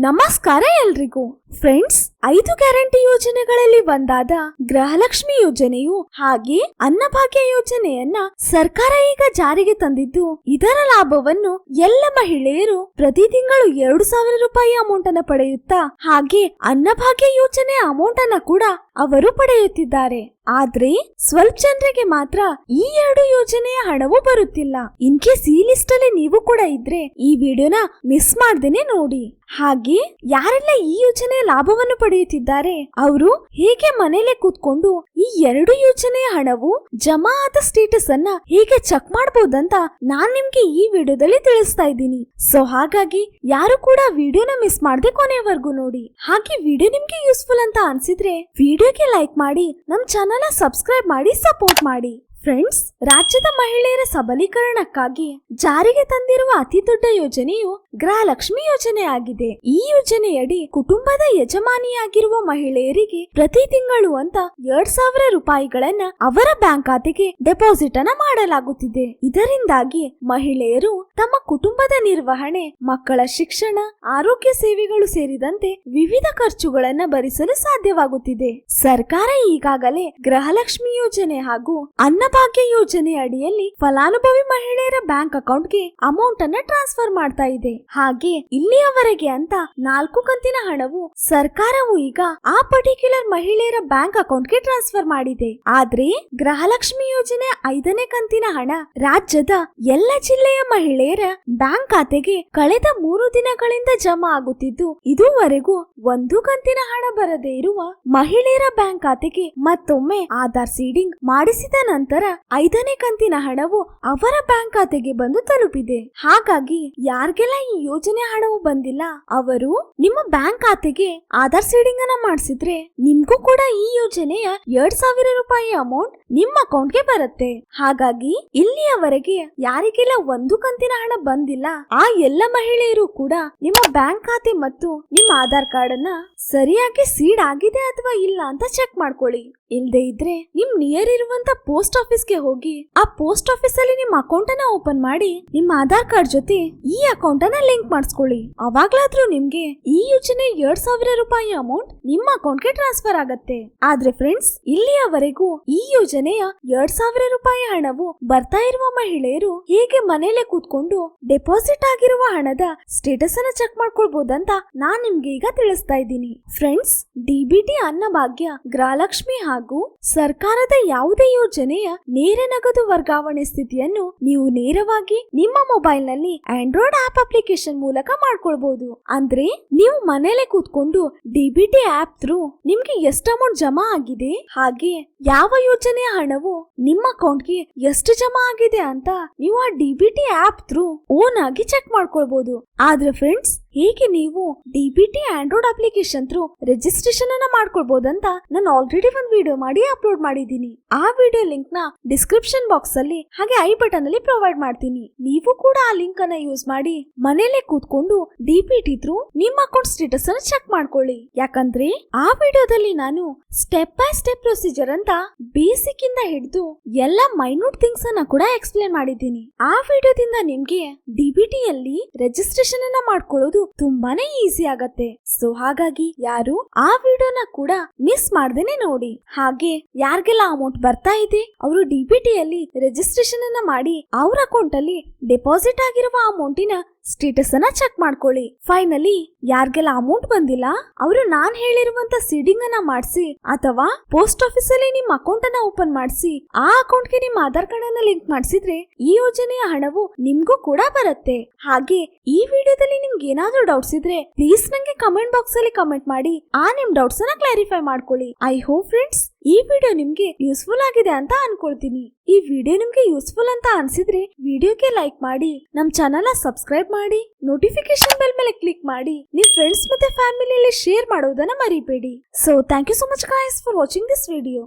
ನಮಸ್ಕಾರ ಎಲ್ರಿಗೂ friends, 5 guarantee ಯೋಜನೆಗಳಲ್ಲಿ ಒಂದಾದ ಗೃಹಲಕ್ಷ್ಮಿ ಯೋಜನೆಯು ಹಾಗೆ ಅನ್ನಭಾಗ್ಯ ಯೋಜನೆಯನ್ನ ಸರ್ಕಾರ ಈಗ ಜಾರಿಗೆ ತಂದಿದ್ದು, ಇದರ ಲಾಭವನ್ನು ಎಲ್ಲ ಮಹಿಳೆಯರು ಪ್ರತಿ ತಿಂಗಳು 2,000 ರೂಪಾಯಿ ಅಮೌಂಟ್ ಅನ್ನ ಪಡೆಯುತ್ತಾ ಹಾಗೆ ಅನ್ನಭಾಗ್ಯ ಯೋಜನೆ ಅಮೌಂಟ್ ಅನ್ನ ಕೂಡ ಅವರು ಪಡೆಯುತ್ತಿದ್ದಾರೆ. ಆದ್ರೆ ಸ್ವಲ್ಪ ಜನರಿಗೆ ಮಾತ್ರ ಈ 2 ಯೋಜನೆಯ ಹಣವು ಬರುತ್ತಿಲ್ಲ. ಇನ್ ಕೇಸ್ ಈ ಲಿಸ್ಟ್ ಅಲ್ಲಿ ನೀವು ಕೂಡ ಇದ್ರೆ ಈ ವಿಡಿಯೋನ ಮಿಸ್ ಮಾಡ್ದೇನೆ ನೋಡಿ. ಹಾಗೆ ಯಾರೆಲ್ಲ ಈ ಯೋಜನೆಯ ಲಾಭವನ್ನು ಪಡೆಯುತ್ತಿದ್ದಾರೆ ಅವರು ಹೇಗೆ ಮನೇಲೆ ಕೂತ್ಕೊಂಡು ಈ 2 ಯೋಜನೆಯ ಹಣವು ಜಮಾ ಆದ ಸ್ಟೇಟಸ್ ಅನ್ನ ಹೇಗೆ ಚೆಕ್ ಮಾಡಬಹುದಂತ ನಾನ್ ನಿಮ್ಗೆ ಈ ವಿಡಿಯೋದಲ್ಲಿ ತಿಳಿಸ್ತಾ ಇದ್ದೀನಿ. ಸೊ ಹಾಗಾಗಿ ಯಾರು ಕೂಡ ವಿಡಿಯೋನ ಮಿಸ್ ಮಾಡದೆ ಕೊನೆವರೆಗೂ ನೋಡಿ. ಹಾಗೆ ವಿಡಿಯೋ ನಿಮ್ಗೆ ಯೂಸ್ಫುಲ್ ಅಂತ ಅನ್ಸಿದ್ರೆ ವಿಡಿಯೋಗೆ ಲೈಕ್ ಮಾಡಿ, ನಮ್ ಚಾನಲ್ ಸಬ್ಸ್ಕ್ರೈಬ್ ಮಾಡಿ ಸಪೋರ್ಟ್ ಮಾಡಿ. ಫ್ರೆಂಡ್ಸ್, ರಾಜ್ಯದ ಮಹಿಳೆಯರ ಸಬಲೀಕರಣಕ್ಕಾಗಿ ಜಾರಿಗೆ ತಂದಿರುವ ಅತಿ ದೊಡ್ಡ ಯೋಜನೆಯು ಗೃಹಲಕ್ಷ್ಮಿ ಯೋಜನೆ ಆಗಿದೆ. ಈ ಯೋಜನೆಯಡಿ ಕುಟುಂಬದ ಯಜಮಾನಿಯಾಗಿರುವ ಮಹಿಳೆಯರಿಗೆ ಪ್ರತಿ ತಿಂಗಳು ಅಂತ 2,000 ರೂಪಾಯಿಗಳನ್ನ ಅವರ ಬ್ಯಾಂಕ್ ಖಾತೆಗೆ ಡೆಪಾಸಿಟ್ ಅನ್ನ ಮಾಡಲಾಗುತ್ತಿದೆ. ಇದರಿಂದಾಗಿ ಮಹಿಳೆಯರು ತಮ್ಮ ಕುಟುಂಬದ ನಿರ್ವಹಣೆ, ಮಕ್ಕಳ ಶಿಕ್ಷಣ, ಆರೋಗ್ಯ ಸೇವೆಗಳು ಸೇರಿದಂತೆ ವಿವಿಧ ಖರ್ಚುಗಳನ್ನ ಭರಿಸಲು ಸಾಧ್ಯವಾಗುತ್ತಿದೆ. ಸರ್ಕಾರ ಈಗಾಗಲೇ ಗೃಹಲಕ್ಷ್ಮಿ ಯೋಜನೆ ಹಾಗೂ ಅನ್ನಭಾಗ್ಯ ಯೋಜನೆ ಅಡಿಯಲ್ಲಿ ಫಲಾನುಭವಿ ಮಹಿಳೆಯರ ಬ್ಯಾಂಕ್ ಅಕೌಂಟ್ಗೆ ಅಮೌಂಟ್ ಅನ್ನ ಟ್ರಾನ್ಸ್ಫರ್ ಮಾಡ್ತಾ ಇದೆ. ಹಾಗೆ ಇಲ್ಲಿಯವರೆಗೆ ಅಂತ 4 ಕಂತಿನ ಹಣವು ಸರ್ಕಾರವು ಈಗ ಆ ಪರ್ಟಿಕ್ಯುಲರ್ ಮಹಿಳೆಯರ ಬ್ಯಾಂಕ್ ಅಕೌಂಟ್ಗೆ ಟ್ರಾನ್ಸ್ಫರ್ ಮಾಡಿದೆ. ಆದ್ರೆ ಗೃಹಲಕ್ಷ್ಮಿ ಯೋಜನೆ 5ನೇ ಕಂತಿನ ಹಣ ರಾಜ್ಯದ ಎಲ್ಲ ಜಿಲ್ಲೆಯ ಮಹಿಳೆಯರ ಬ್ಯಾಂಕ್ ಖಾತೆಗೆ ಕಳೆದ 3 ದಿನಗಳಿಂದ ಜಮಾ ಆಗುತ್ತಿದ್ದು, ಇದುವರೆಗೂ 1 ಕಂತಿನ ಹಣ ಬರದೇ ಇರುವ ಮಹಿಳೆಯರ ಬ್ಯಾಂಕ್ ಖಾತೆಗೆ ಮತ್ತೊಮ್ಮೆ ಆಧಾರ್ ಸೀಡಿಂಗ್ ಮಾಡಿಸಿದ ನಂತರ 5ನೇ ಕಂತಿನ ಹಣವು ಅವರ ಬ್ಯಾಂಕ್ ಖಾತೆಗೆ ಬಂದು ತಲುಪಿದೆ. ಹಾಗಾಗಿ ಯಾರಿಗೆಲ್ಲ ಈ ಯೋಜನೆ ಹಣವು ಬಂದಿಲ್ಲ ಅವರು ನಿಮ್ಮ ಬ್ಯಾಂಕ್ ಖಾತೆಗೆ ಆಧಾರ್ ಸೀಡಿಂಗ್ ಅನ್ನ ಮಾಡಿಸಿದ್ರೆ ನಿಮ್ಗೂ ಕೂಡ ಈ ಯೋಜನೆಯ 2,000 ರೂಪಾಯಿ ಅಮೌಂಟ್ ನಿಮ್ಮ ಅಕೌಂಟ್ಗೆ ಬರುತ್ತೆ. ಹಾಗಾಗಿ ಇಲ್ಲಿಯವರೆಗೆ ಯಾರಿಗೆಲ್ಲ 1 ಕಂತಿನ ಹಣ ಬಂದಿಲ್ಲ ಆ ಎಲ್ಲ ಮಹಿಳೆಯರು ಕೂಡ ನಿಮ್ಮ ಬ್ಯಾಂಕ್ ಖಾತೆ ಮತ್ತು ನಿಮ್ಮ ಆಧಾರ್ ಕಾರ್ಡ್ ಅನ್ನ ಸರಿಯಾಗಿ ಸೀಡ್ ಆಗಿದೆ ಅಥವಾ ಇಲ್ಲ ಅಂತ ಚೆಕ್ ಮಾಡ್ಕೊಳ್ಳಿ. ಇಲ್ದೇ ಇದ್ರೆ ನಿಮ್ ನಿಯರ್ ಇರುವಂತ ಪೋಸ್ಟ್ ಆಫೀಸ್ಗೆ ಹೋಗಿ ಆ ಪೋಸ್ಟ್ ಆಫೀಸ್ ಅಲ್ಲಿ ನಿಮ್ಮ ಅಕೌಂಟ್ ಅನ್ನ ಓಪನ್ ಮಾಡಿ ನಿಮ್ಮ ಆಧಾರ್ ಕಾರ್ಡ್ ಜೊತೆ ಈ ಅಕೌಂಟ್ ಅನ್ನ ಲಿಂಕ್ ಮಾಡಿಸ್ಕೊಳ್ಳಿ. ಅವಾಗ್ಲಾದ್ರೂ ನಿಮ್ಗೆ ಈ ಯೋಜನೆ 2,000 ರೂಪಾಯಿ ಅಮೌಂಟ್ ನಿಮ್ಮ ಅಕೌಂಟ್ಗೆ ಟ್ರಾನ್ಸ್ಫರ್ ಆಗತ್ತೆ. ಆದ್ರೆ ಫ್ರೆಂಡ್ಸ್, ಇಲ್ಲಿಯವರೆಗೂ ಈ ಯೋಜನೆಯ 2,000 ರೂಪಾಯಿ ಹಣವು ಬರ್ತಾ ಇರುವ ಮಹಿಳೆಯರು ಹೇಗೆ ಮನೇಲೆ ಕೂತ್ಕೊಂಡು ಡೆಪಾಸಿಟ್ ಆಗಿರುವ ಹಣದ ಸ್ಟೇಟಸ್ ಅನ್ನ ಚೆಕ್ ಮಾಡ್ಕೊಳ್ಬಹುದಂತ ನಾನ್ ನಿಮ್ಗೆ ಈಗ ತಿಳಿಸ್ತಾ ಇದ್ದೀನಿ. ಫ್ರೆಂಡ್ಸ್, ಡಿಬಿಟಿ ಅನ್ನಭಾಗ್ಯ, ಗೃಹಲಕ್ಷ್ಮಿ ಹಾಗೂ ಸರ್ಕಾರದ ಯಾವುದೇ ಯೋಜನೆಯ ನೇರ ನಗದು ವರ್ಗಾವಣೆ ಸ್ಥಿತಿಯನ್ನು ನೀವು ನೇರವಾಗಿ ನಿಮ್ಮ ಮೊಬೈಲ್ ನಲ್ಲಿ ಆಂಡ್ರಾಯ್ಡ್ ಆಪ್ ಅಪ್ಲಿಕೇಶನ್ ಮೂಲಕ ಮಾಡ್ಕೊಳ್ಬಹುದು. ಅಂದ್ರೆ ನೀವು ಮನೇಲೆ ಕೂತ್ಕೊಂಡು ಡಿಬಿಟಿ ಆಪ್ ಥ್ರೂ ನಿಮ್ಗೆ ಎಷ್ಟು ಅಮೌಂಟ್ ಜಮಾ ಆಗಿದೆ ಹಾಗೆ ಯಾವ ಯೋಜನೆಯ ಹಣವು ನಿಮ್ಮ ಅಕೌಂಟ್ಗೆ ಎಷ್ಟು ಜಮಾ ಆಗಿದೆ ಅಂತ ನೀವು ಆ ಡಿಬಿಟಿ ಆಪ್ ಥ್ರೂ ಓನ್ ಆಗಿ ಚೆಕ್ ಮಾಡ್ಕೊಳ್ಬಹುದು. ಆದ್ರೆ ಫ್ರೆಂಡ್ಸ್, ಹೇಗೆ ನೀವು DBT Android application through registration ಅನ್ನ ಮಾಡ್ಕೊಳ್ಬಹುದಂತ ನಾನು ಆಲ್ರೆಡಿ ಒಂದು ವಿಡಿಯೋ ಮಾಡಿ ಅಪ್ಲೋಡ್ ಮಾಡಿದ್ದೀನಿ. ಆ ವಿಡಿಯೋ ಲಿಂಕ್ ನ ಡಿಸ್ಕ್ರಿಪ್ಷನ್ ಬಾಕ್ಸ್ ಅಲ್ಲಿ ಹಾಗೆ ಐ ಬಟನ್ ಅಲ್ಲಿ ಪ್ರೊವೈಡ್ ಮಾಡ್ತೀನಿ. ನೀವು ಕೂಡ ಆ ಲಿಂಕ್ ಅನ್ನ ಯೂಸ್ ಮಾಡಿ ಮನೇಲೆ ಕೂತ್ಕೊಂಡು ಡಿಬಿಟಿ ಥ್ರೂ ನಿಮ್ಮ ಅಕೌಂಟ್ ಸ್ಟೇಟಸ್ ಅನ್ನ ಚೆಕ್ ಮಾಡ್ಕೊಳ್ಳಿ. ಯಾಕಂದ್ರೆ ಆ ವಿಡಿಯೋದಲ್ಲಿ ನಾನು ಸ್ಟೆಪ್ ಬೈ ಸ್ಟೆಪ್ ಪ್ರೊಸೀಜರ್ ಅಂತ ಬೇಸಿಕ್ ಇಂದ ಹಿಡಿದು ಎಲ್ಲ ಮೈನ್ಯೂಟ್ ಥಿಂಗ್ಸ್ ಅನ್ನ ಕೂಡ ಎಕ್ಸ್ಪ್ಲೇನ್ ಮಾಡಿದ್ದೀನಿ. ಆ ವಿಡಿಯೋದಿಂದ ನಿಮ್ಗೆ ಡಿಬಿಟಿ ಅಲ್ಲಿ ರಿಜಿಸ್ಟ್ರೇಷನ್ ಅನ್ನ ಮಾಡ್ಕೊಳ್ಳೋದು ತುಂಬಾನೇ ಈಸಿ ಆಗತ್ತೆ. ಸೊ ಹಾಗಾಗಿ ಯಾರು ಆ ವಿಡಿಯೋನ ಕೂಡ ಮಿಸ್ ಮಾಡ್ದೇನೆ ನೋಡಿ. ಹಾಗೆ ಯಾರಿಗೆಲ್ಲ ಅಮೌಂಟ್ ಬರ್ತಾ ಇದೆ ಅವರು ಡಿಬಿಟಿ ಅಲ್ಲಿ ರಿಜಿಸ್ಟ್ರೇಷನ್ ಅನ್ನ ಮಾಡಿ ಅವ್ರ ಅಕೌಂಟ್ ಅಲ್ಲಿ ಡೆಪಾಸಿಟ್ ಆಗಿರುವ ಅಮೌಂಟಿನ ಸ್ಟೇಟಸ್ ಅನ್ನ ಚೆಕ್ ಮಾಡ್ಕೊಳ್ಳಿ. ಫೈನಲಿ ಯಾರಿಗೆಲ್ಲ ಅಮೌಂಟ್ ಬಂದಿಲ್ಲ ಅವರು ನಾನ್ ಹೇಳಿರುವಂತ ಸೀಡಿಂಗ್ ಅನ್ನ ಮಾಡಿಸಿ ಅಥವಾ ಪೋಸ್ಟ್ ಆಫೀಸ್ ಅಲ್ಲಿ ನಿಮ್ಮ ಅಕೌಂಟ್ ಅನ್ನ ಓಪನ್ ಮಾಡಿಸಿ ಆ ಅಕೌಂಟ್ ಗೆ ನಿಮ್ಮ ಆಧಾರ್ ಕಾರ್ಡ್ ಅನ್ನ ಲಿಂಕ್ ಮಾಡಿಸಿದ್ರೆ ಈ ಯೋಜನೆಯ ಹಣವು ನಿಮ್ಗೂ ಕೂಡ ಬರುತ್ತೆ. ಹಾಗೆ ಈ ವಿಡಿಯೋದಲ್ಲಿ ನಿಮ್ಗೆ ಏನಾದ್ರೂ ಡೌಟ್ಸ್ ಇದ್ರೆ ಪ್ಲೀಸ್ ನಂಗೆ ಕಮೆಂಟ್ ಬಾಕ್ಸ್ ಅಲ್ಲಿ ಕಮೆಂಟ್ ಮಾಡಿ ಆ ನಿಮ್ ಡೌಟ್ಸ್ ಅನ್ನ ಕ್ಲಾರಿಫೈ ಮಾಡ್ಕೊಳ್ಳಿ. ಐ ಹೋಪ್ ಫ್ರೆಂಡ್ಸ್ ಈ ವಿಡಿಯೋ ನಿಮ್ಗೆ ಯೂಸ್ಫುಲ್ ಆಗಿದೆ ಅಂತ ಅನ್ಕೊಳ್ತೀನಿ. ಈ ವಿಡಿಯೋ ನಿಮ್ಗೆ ಯೂಸ್ಫುಲ್ ಅಂತ ಅನ್ಸಿದ್ರೆ ವಿಡಿಯೋಗೆ ಲೈಕ್ ಮಾಡಿ, ನಮ್ ಚಾನಲ್ ಸಬ್ಸ್ಕ್ರೈಬ್ ಮಾಡಿ, ನೋಟಿಫಿಕೇಶನ್ ಬೆಲ್ ಮೇಲೆ ಕ್ಲಿಕ್ ಮಾಡಿ, ನಿಮ್ ಫ್ರೆಂಡ್ಸ್ ಮತ್ತೆ ಫ್ಯಾಮಿಲಿಯಲ್ಲಿ ಶೇರ್ ಮಾಡೋದನ್ನ ಮರಿಬೇಡಿ. So thank you so much guys for watching this video.